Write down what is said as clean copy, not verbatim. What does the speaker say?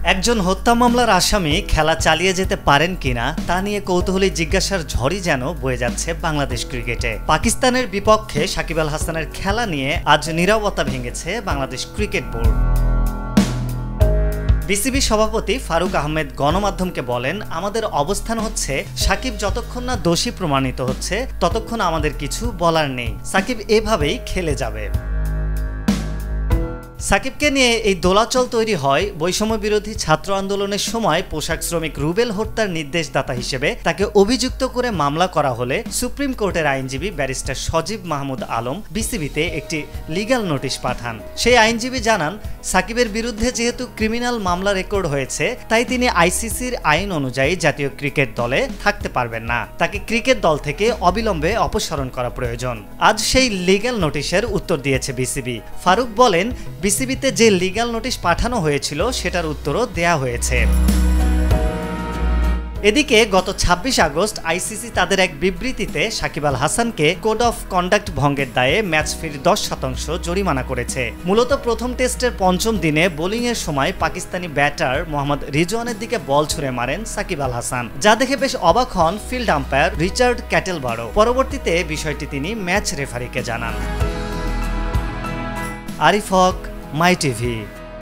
একজন হত্যা মামলার আসামি খেলা চালিয়ে যেতে পারেন কিনা তা নিয়ে কৌতূহলী জিজ্ঞাসার ঝড়ই যেন বয়ে যাচ্ছে বাংলাদেশ ক্রিকেটে। পাকিস্তানের বিপক্ষে সাকিব আল হাসানের খেলা নিয়ে আজ নীরবতা ভেঙেছে বাংলাদেশ ক্রিকেট বোর্ড। বিসিবি সভাপতি ফারুক আহমেদ গণমাধ্যমকে বলেন, আমাদের অবস্থান হচ্ছে সাকিব যতক্ষণ না দোষী প্রমাণিত হচ্ছে ততক্ষণ আমাদের কিছু বলার নেই। সাকিব এভাবেই খেলে যাবে। সাকিবকে নিয়ে এই দোলাচল তৈরি হয় বৈষম্য বিরোধী ছাত্র আন্দোলনের সময় পোশাক শ্রমিক রুবেল হত্যার নির্দেশদাতা হিসেবে তাকে অভিযুক্ত করে মামলা করা হলে সুপ্রিম কোর্টের আইনজীবী ব্যারিস্টার সজীব মাহমুদ আলম বিসিবিতে একটি লিগ্যাল নোটিশ পাঠান। সেই আইনজীবী জানান, সাকিবের বিরুদ্ধে যেহেতু ক্রিমিনাল মামলা রেকর্ড হয়েছে তাই তিনি আইসিসির আইন অনুযায়ী জাতীয় ক্রিকেট দলে থাকতে পারবেন না। তাকে ক্রিকেট দল থেকে অবিলম্বে অপসারণ করা প্রয়োজন। আজ সেই লিগ্যাল নোটিশের উত্তর দিয়েছে বিসিবি। ফারুক বলেন, বিসিবিতে যে লিগ্যাল নোটিশ পাঠানো হয়েছিল সেটার উত্তরও দেয়া হয়েছে। এদিকে গত ২৬ আগস্ট আইসিসি তাদের এক বিবৃতিতে সাকিব আল হাসানকে কোড অফ কন্ডাক্ট ভঙ্গের দায়ে ম্যাচ ফির 10% জরিমানা করেছে। মূলত প্রথম টেস্টের পঞ্চম দিনে বোলিংয়ের সময় পাকিস্তানি ব্যাটার মোহাম্মদ রিজওয়ানের দিকে বল ছুঁড়ে মারেন সাকিব আল হাসান, যা দেখে বেশ অবাক হন ফিল্ড আম্পায়ার রিচার্ড ক্যাটেলবারো। পরবর্তীতে বিষয়টি তিনি ম্যাচ রেফারিকে জানান। আরিফ হক, মাই টিভি।